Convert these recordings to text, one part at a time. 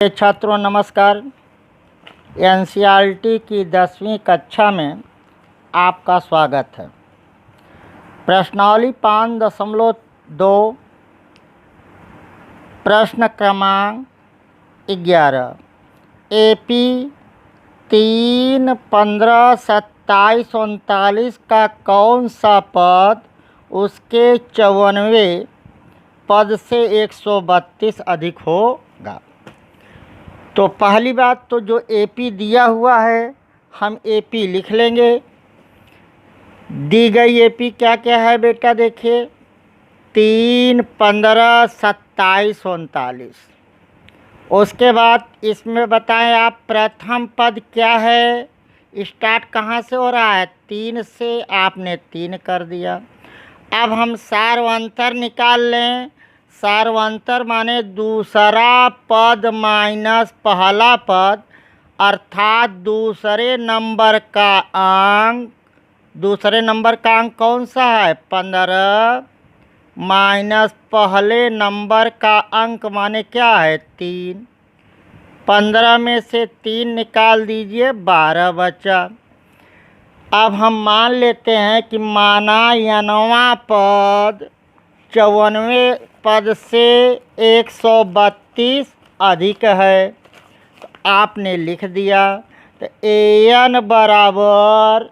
छात्रों नमस्कार। एनसीईआरटी की 10वीं कक्षा में आपका स्वागत है। प्रश्नावली 5.2 प्रश्न क्रमांक 11 AP 3, 15, 27, 39 का कौन सा पद उसके 54वें पद से 132 अधिक होगा। तो पहली बात तो जो AP दिया हुआ है हम AP लिख लेंगे। दी गई AP क्या क्या है बेटा, देखिए 3, 15, 27, 39। उसके बाद इसमें बताएं आप प्रथम पद क्या है, स्टार्ट कहाँ से हो रहा है, 3 से, आपने 3 कर दिया। अब हम सार्वंतर निकाल लें। सार्वंतर माने दूसरा पद माइनस पहला पद, अर्थात दूसरे नंबर का अंक। दूसरे नंबर का अंक कौन सा है, 15 माइनस पहले नंबर का अंक माने क्या है, 3। 15 में से 3 निकाल दीजिए, 12 बचा। अब हम मान लेते हैं कि माना यनवा पद 54वें पद से 132 अधिक है, तो आपने लिख दिया। तो AN बराबर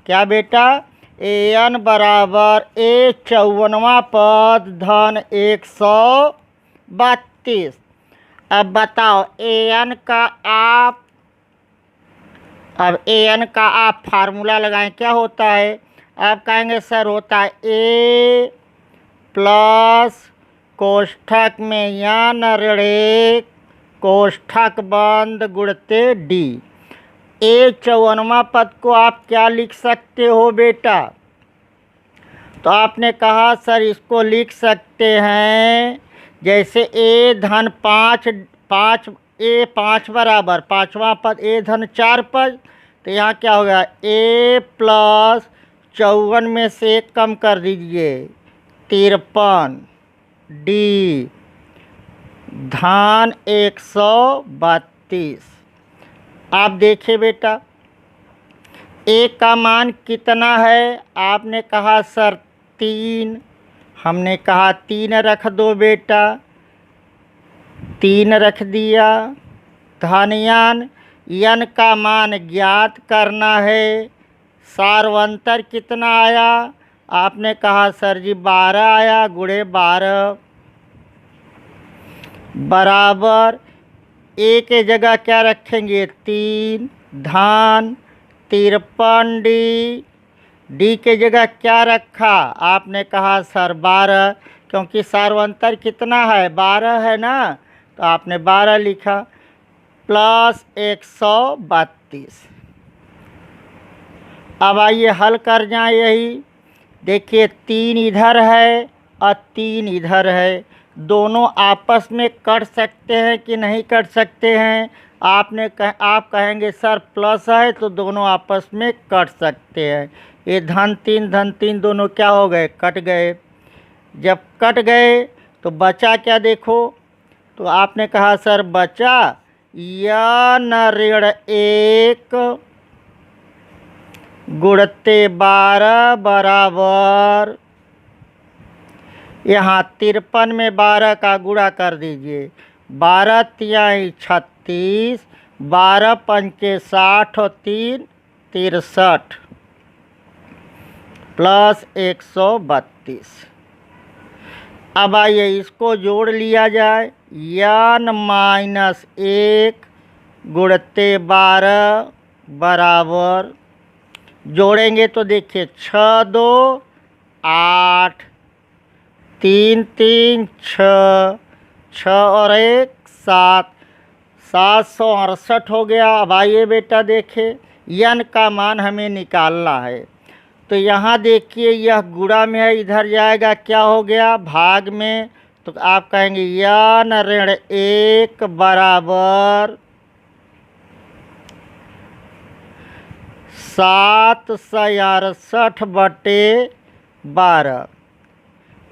क्या बेटा, AN बराबर A 54वां पद धन 132। अब बताओ AN का आप फार्मूला लगाएं, क्या होता है। आप कहेंगे सर होता है A प्लस कोष्ठक में यन ऋण 1 कोष्ठक बंद गुणते D। A 54वां पद को आप क्या लिख सकते हो बेटा, तो आपने कहा सर इसको लिख सकते हैं जैसे A धन 5 A 5 बराबर पाँचवा पद A धन 4 पद, तो यहाँ क्या होगा A प्लस 54 में से 1 कम कर दीजिए 53 D धन 132। आप देखिए बेटा A का मान कितना है, आपने कहा सर 3। हमने कहा 3 रख दो बेटा, 3 रख दिया। धनयान यन का मान ज्ञात करना है। सार्वंतर कितना आया, आपने कहा सर जी 12 आया, गुणे 12 बराबर A के जगह क्या रखेंगे 3 धन 53 D के जगह क्या रखा, आपने कहा सर 12, क्योंकि सार्वंतर कितना है 12 है ना, तो आपने 12 लिखा प्लस 132। अब आइए हल कर जाएं। यही देखिए 3 इधर है और 3 इधर है, दोनों आपस में कट सकते हैं कि नहीं कट सकते हैं। आप कहेंगे सर प्लस है तो दोनों आपस में कट सकते हैं। ये धन 3 दोनों क्या हो गए, कट गए। जब कट गए तो बचा क्या, देखो तो आपने कहा सर बचा यन ऋण 1 गुणते 12 बराबर, यहाँ 53 में 12 का गुणा कर दीजिए, 12 तिहाई 36, 12 पंचे 60 और 3 63 प्लस 132। अब आइए इसको जोड़ लिया जाए, यन माइनस 1 गुणते 12 बराबर, जोड़ेंगे तो देखिए 6 2 8, 3 3 6, 6 और 1 7, 768 हो गया। अब आइए बेटा देखें यन का मान हमें निकालना है, तो यहाँ देखिए यह गुणा में है, इधर जाएगा क्या हो गया भाग में, तो आप कहेंगे यन ऋण 1 बराबर 768 बटे 12।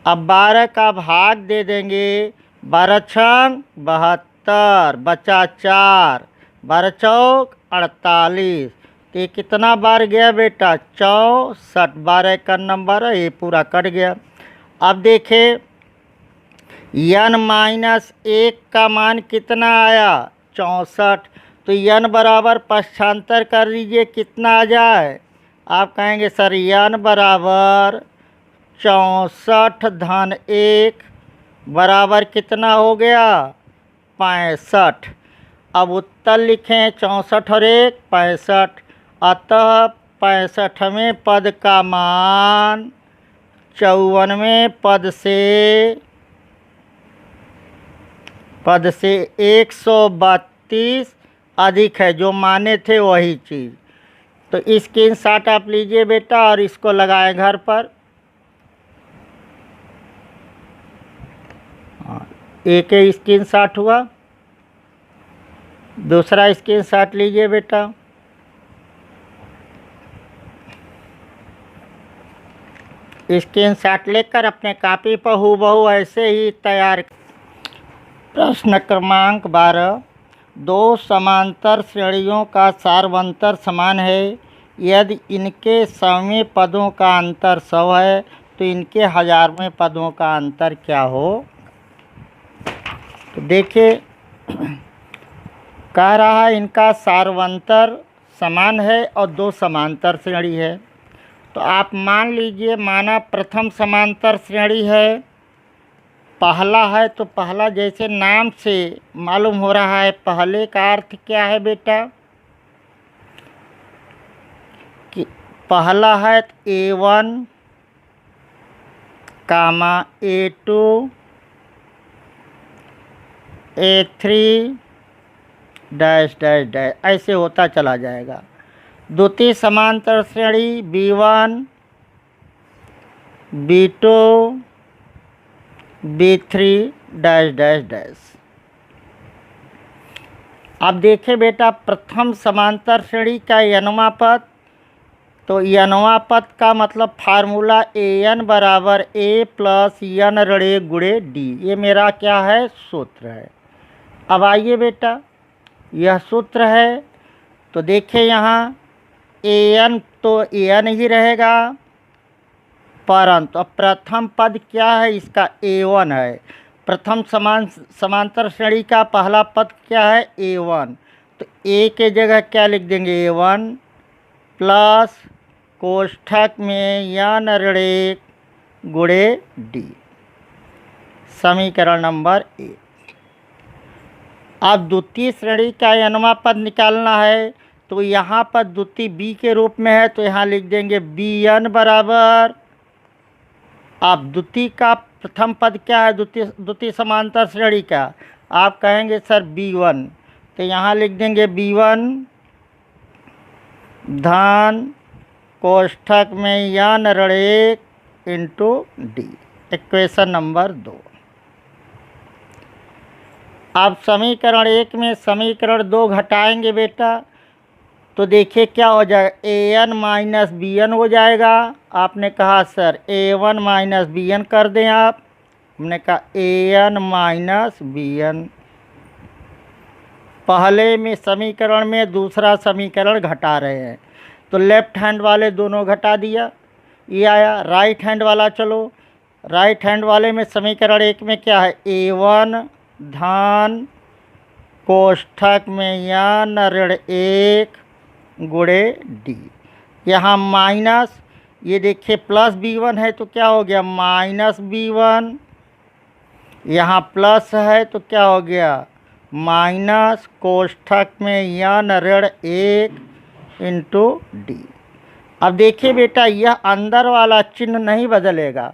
अब 12 का भाग दे देंगे, 12 छंग 72, 72 बचा 4 12 चौक 48। तो ये कितना बार गया बेटा 64। 12 का नंबर है, ये पूरा कट गया। अब देखे n-1 का मान कितना आया 64। तो n बराबर पक्षांतर कर लीजिए, कितना आ जाए। आप कहेंगे सर n बराबर 64 धन 1 बराबर कितना हो गया 65। अब उत्तर लिखें 64 और 1 65। अतः 65वें पद का मान 54वें पद से 132 अधिक है। जो माने थे वही चीज़। तो इसकी स्क्रीनशॉट आप लीजिए बेटा और इसको लगाएं घर पर। एक स्क्रीनशॉट हुआ, दूसरा स्क्रीनशॉट लीजिए बेटा। स्क्रीनशॉट लेकर अपने कॉपी पर हूबहू ऐसे ही तैयार। प्रश्न क्रमांक 12। दो समांतर श्रेणियों का सार्वंतर समान है। यदि इनके 100वें पदों का अंतर 100 है तो इनके 1000वें पदों का अंतर क्या हो। तो देखिए कह रहा है इनका सार्वंतर समान है और दो समांतर श्रेणी है। तो आप मान लीजिए, माना प्रथम समांतर श्रेणी है, पहला है। तो पहला जैसे नाम से मालूम हो रहा है, पहले का अर्थ क्या है बेटा कि पहला है A1 कामा A2 A3 dash dash dash ऐसे होता चला जाएगा। द्वितीय समांतर श्रेणी B1 B2 B3 dash dash dash. अब देखें बेटा प्रथम समांतर श्रेणी का n वां पद। तो n वां पद का मतलब फार्मूला an बराबर a प्लस n ऋण गुणे d। ये मेरा क्या है सूत्र है। अब आइए बेटा यह सूत्र है। तो देखिए यहाँ an तो an ही रहेगा, परंतु अब प्रथम पद क्या है इसका A1 है। प्रथम समांतर श्रेणी का पहला पद क्या है A1। तो A के जगह क्या लिख देंगे A1 प्लस कोष्ठक में n ऋण 1 गुणे d। समीकरण नंबर 1। अब द्वितीय श्रेणी का n वां पद निकालना है। तो यहाँ पर द्वितीय b के रूप में है, तो यहाँ लिख देंगे Bn बराबर। अब द्वितीय का प्रथम पद क्या है द्वितीय समांतर श्रेणी का, आप कहेंगे सर B1। तो यहाँ लिख देंगे B1 धन कोष्ठक में n ऋण 1 इंटू d। Equation number 2। अब समीकरण 1 में समीकरण 2 घटाएंगे बेटा। तो देखिए क्या हो जाएगा an माइनस bn हो जाएगा। आपने कहा सर a1 माइनस bn कर दें आप। हमने कहा an माइनस bn। पहले में समीकरण में दूसरा समीकरण घटा रहे हैं, तो लेफ्ट हैंड वाले दोनों घटा दिया, ये आया। राइट हैंड वाला चलो, राइट हैंड वाले में समीकरण 1 में क्या है a1 धन कोष्ठक में n ऋण 1 गुणे d। यहाँ माइनस, ये देखिए प्लस b1 है तो क्या हो गया माइनस b1। यहाँ प्लस है तो क्या हो गया माइनस कोष्ठक में n ऋण 1 इंटू d। अब देखिए बेटा यह अंदर वाला चिन्ह नहीं बदलेगा,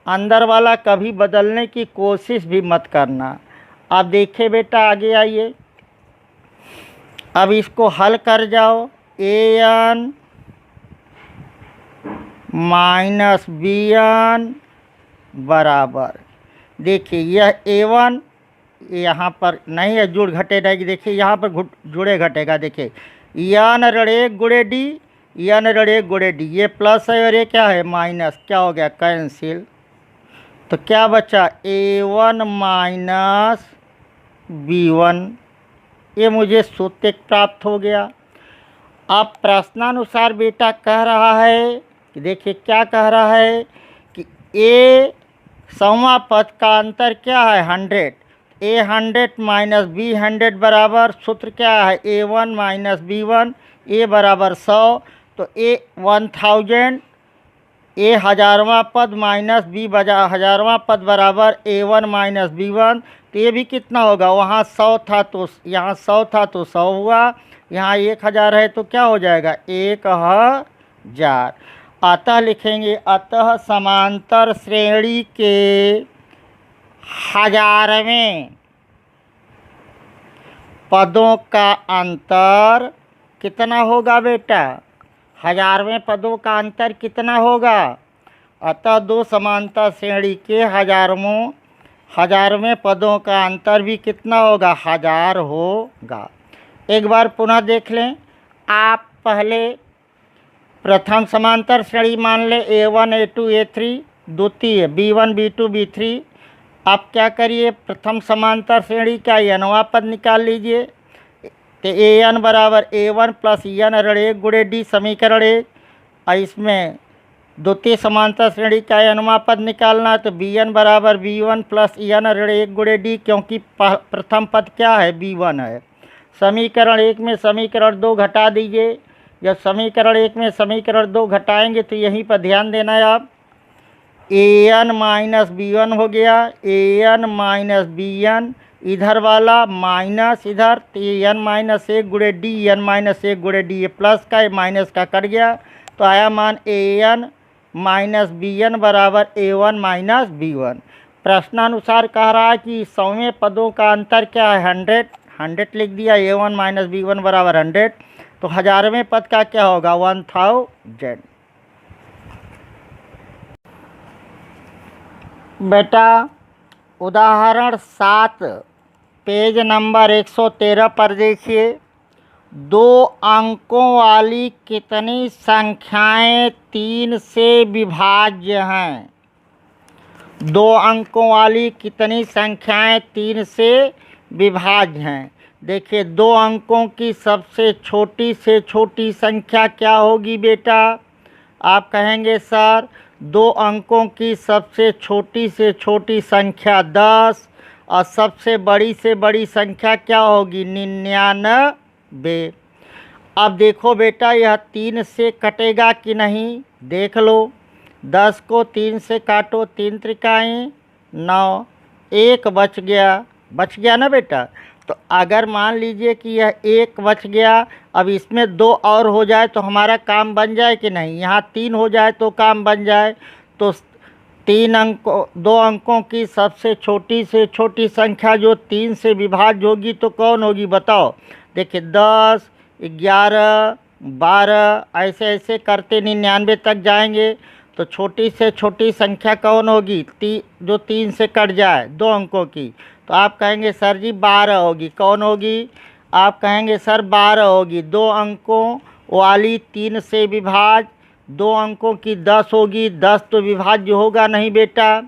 अंदर वाला कभी बदलने की कोशिश भी मत करना। अब देखिए बेटा आगे आइए, अब इसको हल कर जाओ। an माइनस bn बराबर, देखिए यह a1 यहाँ पर नहीं है, जुड़ घटे रहेगी। देखिए यहाँ पर जुड़े घटेगा। देखिए n ऋण 1 गुणे d, n ऋण 1 गुणे d, ये प्लस है और ये क्या है माइनस। क्या हो गया कैंसिल। तो क्या बचा a1 माइनस B1। ये मुझे सूत्र प्राप्त हो गया। अब प्रश्नानुसार बेटा कह रहा है कि देखिए क्या कह रहा है कि ए सौवा पद का अंतर क्या है 100। ए 100 माइनस बी 100 बराबर सूत्र क्या है A1 माइनस B1। ए बराबर 100, तो ए 1000, ए हजारवा पद माइनस बी हजारवा पद बराबर A1 माइनस B1। तो ये भी कितना होगा, वहाँ 100 था तो यहाँ 100 था तो 100 हुआ, यहाँ 1000 है तो क्या हो जाएगा 1000। अतः लिखेंगे अतः समांतर श्रेणी के हजारवें पदों का अंतर कितना होगा बेटा, हजारवें पदों का अंतर कितना होगा। अतः दो समांतर श्रेणी के हजारवें पदों का अंतर भी कितना होगा 1000 होगा। एक बार पुनः देख लें। आप पहले प्रथम समांतर श्रेणी मान लें A1 A2 A3, द्वितीय B1 B2 B3। आप क्या करिए, प्रथम समांतर श्रेणी का nवां पद निकाल लीजिए। तो an बराबर A1 प्लस n ऋण 1 गुणे d समीकरण 1। और इसमें द्वितीय समांतर श्रेणी का nवां पद निकालना है तो Bn बराबर B1 प्लस n ऋण 1 गुणे d, क्योंकि प्रथम पद क्या है B1 है। समीकरण 1 में समीकरण 2 घटा दीजिए। जब समीकरण 1 में समीकरण 2 घटाएंगे तो यहीं पर ध्यान देना है आप, an माइनस B1 हो गया, an माइनस Bn इधर वाला माइनस इधर, तो ये n माइनस 1 गुणे डी, n माइनस 1 गुणे डी, ये प्लस का ये माइनस का कट गया तो आया मान an माइनस Bn बराबर A1 माइनस B1। प्रश्नानुसार कह रहा है कि 100वें पदों का अंतर क्या है 100 लिख दिया, A1 माइनस B1 बराबर 100। तो हजारवें पद का क्या होगा 1000। बेटा उदाहरण 7 पेज नंबर 113 पर देखिए, 2 अंकों वाली कितनी संख्याएं 3 से विभाज्य हैं। 2 अंकों वाली कितनी संख्याएं 3 से विभाज्य हैं। देखिए 2 अंकों की सबसे छोटी से छोटी संख्या क्या होगी बेटा, आप कहेंगे सर 2 अंकों की सबसे छोटी से छोटी संख्या 10 और सबसे बड़ी से बड़ी संख्या क्या होगी 99। अब देखो बेटा यह 3 से कटेगा कि नहीं, देख लो। 10 को 3 से काटो, 3 त्रिकाएँ 9, 1 बच गया ना बेटा। तो अगर मान लीजिए कि यह 1 बच गया, अब इसमें 2 और हो जाए तो हमारा काम बन जाए कि नहीं, यहाँ 3 हो जाए तो काम बन जाए। तो 2 अंकों की सबसे छोटी से छोटी संख्या जो 3 से विभाज्य होगी तो कौन होगी बताओ। देखिए 10, 11, 12 ऐसे ऐसे करते 99 तक जाएंगे तो छोटी से छोटी संख्या कौन होगी जो 3 से कट जाए 2 अंकों की। तो आप कहेंगे सर जी 12 होगी। कौन होगी, आप कहेंगे सर 12 होगी। 2 अंकों वाली 3 से विभाज्य, 2 अंकों की 10 होगी। 10 तो विभाज्य होगा नहीं बेटा,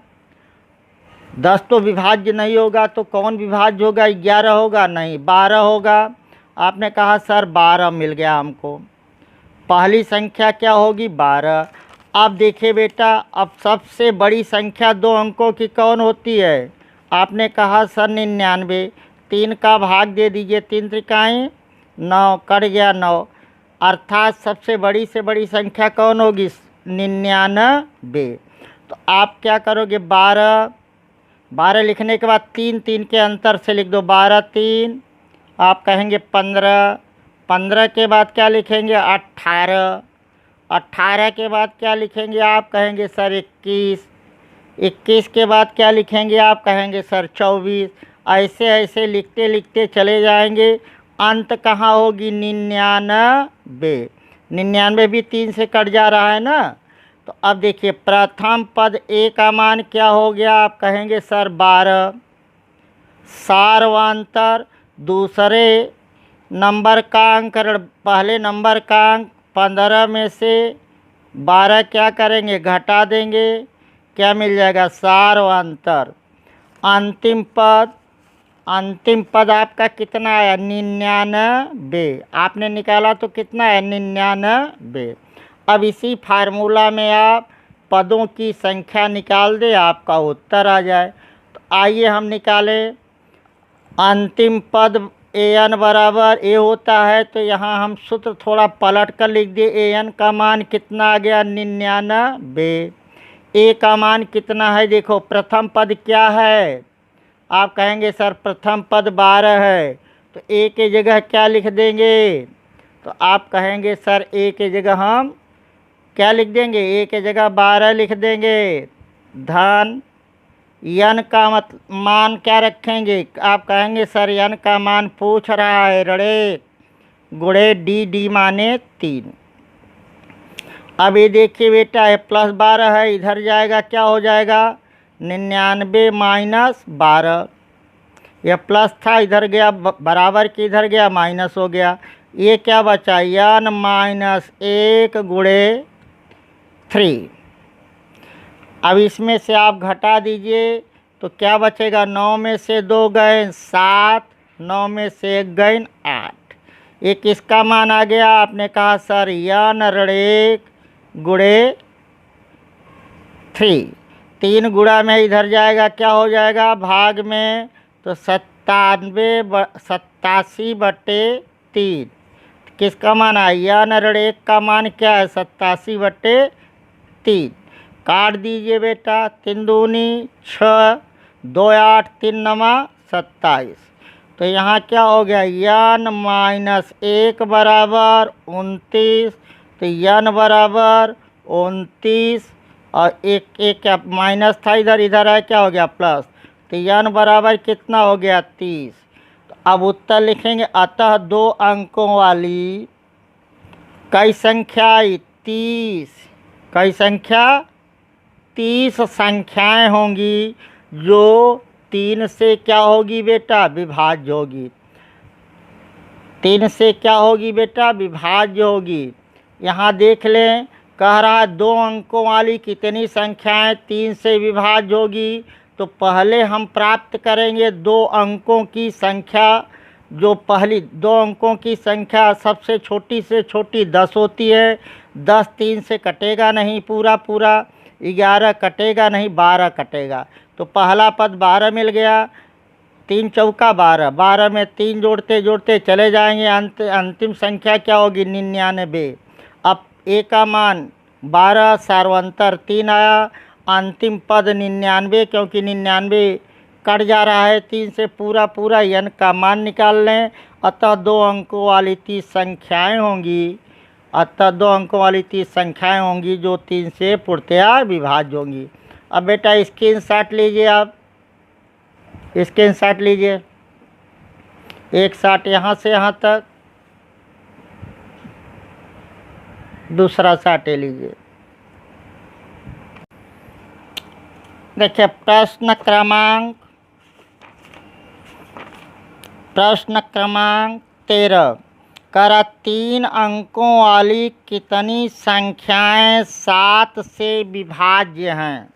10 तो विभाज्य नहीं होगा तो कौन विभाज्य होगा 11 होगा नहीं 12 होगा। आपने कहा सर 12 मिल गया हमको, पहली संख्या क्या होगी 12। अब देखिए बेटा अब सबसे बड़ी संख्या 2 अंकों की कौन होती है, आपने कहा सर 99। 3 का भाग दे दीजिए, 3 त्रिकाएँ 9, कट गया 9, अर्थात सबसे बड़ी से बड़ी संख्या कौन होगी 99। तो आप क्या करोगे 12 लिखने के बाद 3 के अंतर से लिख दो, 12 3, आप कहेंगे 15 के बाद क्या लिखेंगे 18 के बाद क्या लिखेंगे आप कहेंगे सर 21 के बाद क्या लिखेंगे आप कहेंगे सर 24। ऐसे ऐसे लिखते लिखते चले जाएंगे, अंत कहाँ होगी 99 भी 3 से कट जा रहा है ना। तो अब देखिए प्रथम पद ए का मान क्या हो गया, आप कहेंगे सर 12। सार्वंतर दूसरे नंबर का अंक पहले नंबर का अंक 15 में से 12 क्या करेंगे घटा देंगे, क्या मिल जाएगा सार्वंतर। अंतिम पद अंतिम पद आपका कितना है? 99। आपने निकाला तो कितना है? 99। अब इसी फार्मूला में आप पदों की संख्या निकाल दे, आपका उत्तर आ जाए। तो आइए हम निकालें। अंतिम पद an बराबर a होता है, तो यहाँ हम सूत्र थोड़ा पलट कर लिख दिए। an का मान कितना आ गया? 99। a का मान कितना है? देखो प्रथम पद क्या है? आप कहेंगे सर प्रथम पद 12 है, तो a के जगह क्या लिख देंगे? तो आप कहेंगे सर a के जगह हम क्या लिख देंगे? a के जगह 12 लिख देंगे। धन n का मान क्या रखेंगे? आप कहेंगे सर n का मान पूछ रहा है, ऋणे गुणे डी माने 3। अब ये देखिए बेटा, ये +12 है, इधर जाएगा क्या हो जाएगा? 99 माइनस 12। यह प्लस था, इधर गया बराबर के, इधर गया माइनस हो गया। ये क्या बचा? n माइनस 1 गुणे 3। अब इसमें से आप घटा दीजिए तो क्या बचेगा? 9 में से 2 गए 7, 9 में से 1 गए 8। ये किसका मान आ गया? आपने कहा सर n ऋण 1 गुणे 3। 3 गुणा में इधर जाएगा क्या हो जाएगा? भाग में, तो 87/3। किसका मान आया? n ऋण 1 का मान क्या है? 87/3। काट दीजिए बेटा, 3 दूनी 6, 2 8, 3 9 27। तो यहाँ क्या हो गया? n माइनस 1 बराबर 29। तो n बराबर 29 और एक क्या माइनस था, इधर इधर है क्या हो गया? प्लस। तो n बराबर कितना हो गया? 30। तो अब उत्तर लिखेंगे। अतः 2 अंकों वाली कई संख्या आई? 30। कई संख्या? 30 संख्याएं होंगी जो 3 से क्या होगी बेटा? विभाज्य होगी। 3 से क्या होगी बेटा? विभाज्य होगी। यहाँ देख लें, कह रहा है 2 अंकों वाली कितनी संख्याएं 3 से विभाज्य होगी। तो पहले हम प्राप्त करेंगे 2 अंकों की संख्या। जो पहली 2 अंकों की संख्या सबसे छोटी से छोटी 10 होती है। 10 3 से कटेगा नहीं, पूरा पूरा 11 कटेगा नहीं, 12 कटेगा। तो पहला पद 12 मिल गया। 3 चौका 12, 12 में 3 जोड़ते जोड़ते चले जाएंगे। अंतिम संख्या क्या होगी? 99। अब a का मान 12 सार्वंतर 3 आया। अंतिम पद 99, क्योंकि 99 कट जा रहा है 3 से, पूरा पूरा n का मान निकाल लें। अतः 2 अंकों वाली 30 संख्याएं होंगी। अतः 2 अंकों वाली 30 संख्याएं होंगी जो 3 से पूर्णतया विभाज्य होंगी। अब बेटा स्क्रीनशॉट लीजिए, आप स्क्रीनशॉट लीजिए। एक शॉट यहाँ से यहाँ तक, दूसरा शॉट ले लीजिए। देखिए प्रश्न क्रमांक 13 करा 3 अंकों वाली कितनी संख्याएं 7 से विभाज्य हैं?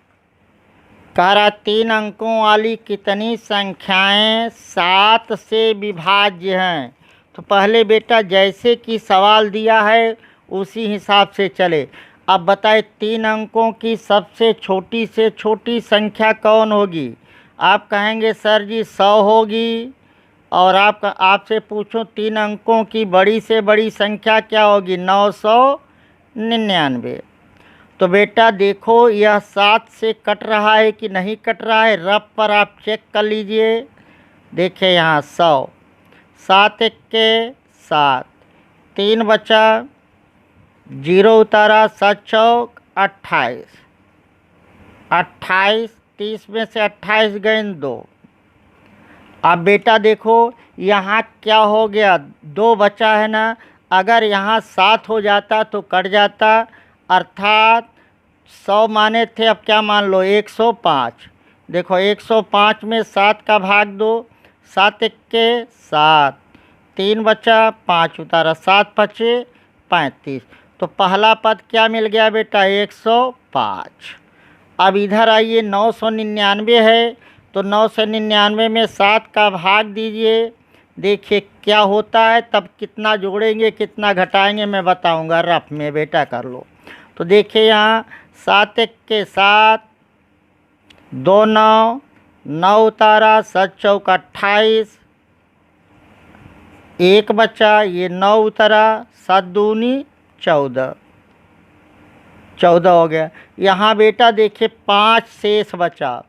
करा 3 अंकों वाली कितनी संख्याएं 7 से विभाज्य हैं? तो पहले बेटा जैसे कि सवाल दिया है उसी हिसाब से चले। अब बताए 3 अंकों की सबसे छोटी से छोटी संख्या कौन होगी? आप कहेंगे सर जी 100 होगी। और आपसे पूछूं 3 अंकों की बड़ी से बड़ी संख्या क्या होगी? 999। तो बेटा देखो यह 7 से कट रहा है कि नहीं कट रहा है, रफ पर आप चेक कर लीजिए। देखिए यहाँ 100, 7 1 के 7, 3 बचा, 0 उतारा, 7 चौक 28, 28, 30 में से 28 गए 2। अब बेटा देखो यहाँ क्या हो गया? 2 बचा है ना। अगर यहाँ 7 हो जाता तो कट जाता, अर्थात 100 माने थे, अब क्या मान लो 105। देखो 105 में 7 का भाग दो, 7 1 के 7, 3 बचा, 5 उतारा, 7 बचे 35। तो पहला पद क्या मिल गया बेटा? 105। अब इधर आइए 999 है, तो 9 से 99 में 7 का भाग दीजिए, देखिए क्या होता है। तब कितना जोड़ेंगे कितना घटाएंगे मैं बताऊंगा, रफ में बेटा कर लो। तो देखिए यहाँ 7 एक के 7, 2 9, 9 उतारा, 7 चौक 28, 1 बचा, ये 9 उतरा, 7 दूनी 14, 14 हो गया। यहाँ बेटा देखिए 5 शेष बचा।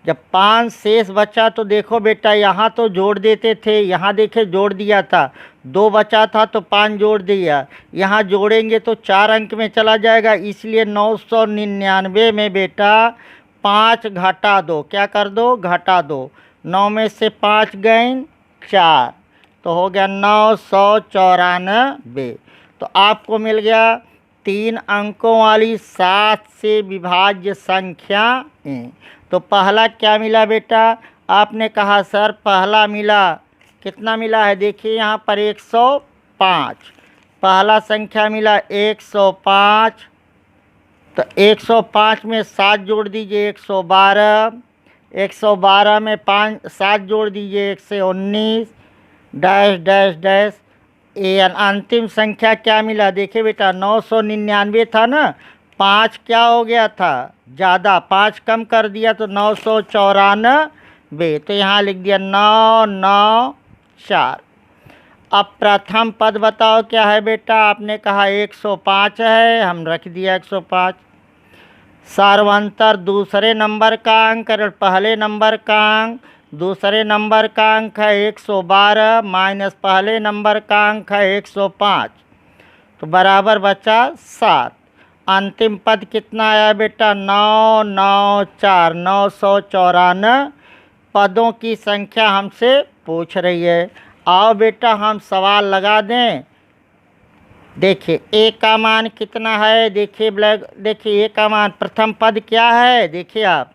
जब 5 शेष बचा तो देखो बेटा यहाँ तो जोड़ देते थे, यहाँ देखे जोड़ दिया था, 2 बचा था तो 5 जोड़ दिया। यहाँ जोड़ेंगे तो 4 अंक में चला जाएगा, इसलिए 999 में बेटा 5 घटा दो, क्या कर दो घटा दो। 9 में से 5 गए 4, तो हो गया 994। तो आपको मिल गया 3 अंकों वाली 7 से विभाज्य संख्या। तो पहला क्या मिला बेटा, आपने कहा सर पहला मिला, कितना मिला है, देखिए यहाँ पर 105, पहला संख्या मिला 105। तो 105 में 7 जोड़ दीजिए 112, 112 में 7 जोड़ दीजिए 119, डैश डैश डैश। ये अंतिम संख्या क्या मिला, देखिए बेटा 999 था ना, 5 क्या हो गया था ज़्यादा, 5 कम कर दिया तो 994। तो यहाँ लिख दिया 994। अब प्रथम पद बताओ क्या है बेटा, आपने कहा 105 है, हम रख दिया 105। सार्वंतर दूसरे नंबर का अंक और पहले नंबर का अंक, दूसरे नंबर का अंक है 112 माइनस पहले नंबर का अंक है 105, तो बराबर बचा 7। अंतिम पद कितना आया बेटा 994, 994 पदों की संख्या हमसे पूछ रही है। आओ बेटा हम सवाल लगा दें। देखिए ए का मान कितना है, देखिए देखिए ए का मान प्रथम पद क्या है, देखिए आप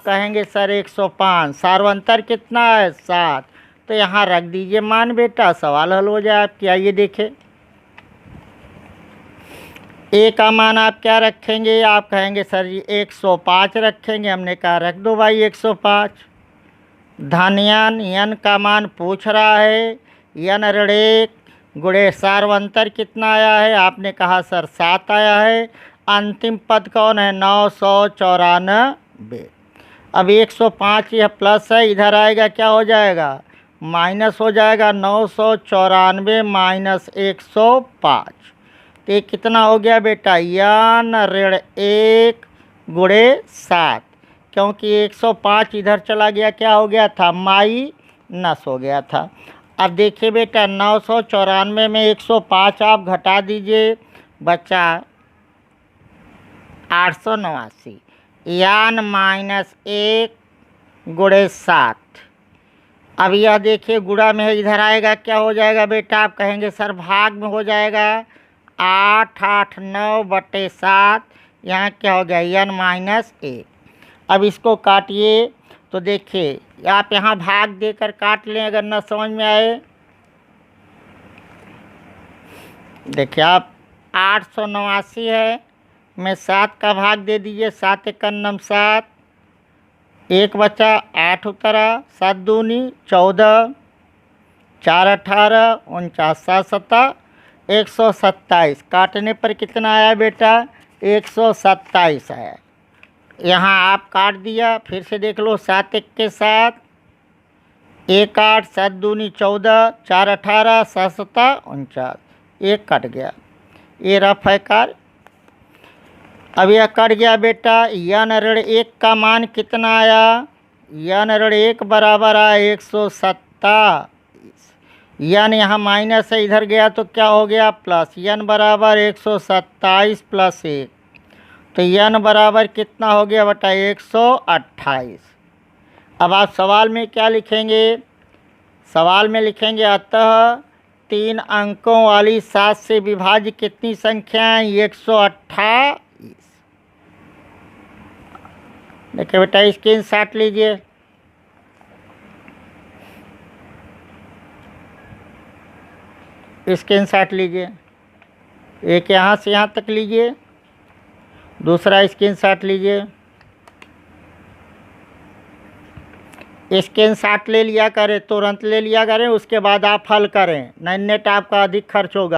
कहेंगे सर 105, सार्वंतर कितना है 7, तो यहाँ रख दीजिए मान बेटा, सवाल हल हो जाए आपकी। आइए देखें ए का मान आप क्या रखेंगे, आप कहेंगे सर जी 105 रखेंगे, हमने कहा रख दो भाई 105। धन्यान यन का मान पूछ रहा है, यन ऋण 1 गुणे सार्वंतर कितना आया है, आपने कहा सर 7 आया है। अंतिम पद कौन है 994। अब 105 यह प्लस है, इधर आएगा क्या हो जाएगा माइनस हो जाएगा, 994 माइनस 105, तो ये कितना हो गया बेटा यन ऋण 1 गुणे 7, क्योंकि 105 इधर चला गया क्या हो गया था माइनस हो गया था। अब देखिए बेटा 994 में 105 आप घटा दीजिए, बचा 889, यान माइनस 1 गुणे 7। अब यह देखिए गुणा में है, इधर आएगा क्या हो जाएगा बेटा, आप कहेंगे सर भाग में हो जाएगा 889/7, यहाँ क्या हो गया यन माइनस 1। अब इसको काटिए, तो देखिए आप यहाँ भाग देकर काट लें अगर न समझ में आए। देखिए आप 889 है, में 7 का भाग दे दीजिए, 7 एक 7, 1 बचा 8 उतरा, 7 दूनी 14, 4 18, 49 7 7 127, काटने पर कितना आया बेटा 127 आया। यहाँ आप काट दिया, फिर से देख लो 7 एक के 7, 1 8, 7 दूनी 14, 4 18, 7 7 49, 1 कट गया, ये रफ है कार्य। अब यह कट गया बेटा, यन ऋण 1 का मान कितना आया, यन ऋण 1 बराबर आया 127, यन यहाँ माइनस है इधर गया तो क्या हो गया प्लस, यन बराबर 127 प्लस 1, तो यन बराबर कितना हो गया बेटा 128। अब आप सवाल में क्या लिखेंगे, सवाल में लिखेंगे अतः 3 अंकों वाली 7 से विभाज्य कितनी संख्याएं 128। देखिए बेटा स्क्रीनशॉट लीजिए, स्क्रीनशॉट लीजिए, एक यहाँ से यहाँ तक लीजिए, दूसरा स्क्रीनशॉट लीजिए। स्क्रीनशॉट ले लिया करें, तुरंत ले लिया करें, उसके बाद आप हल करें, नहीं नेट आपका अधिक खर्च होगा।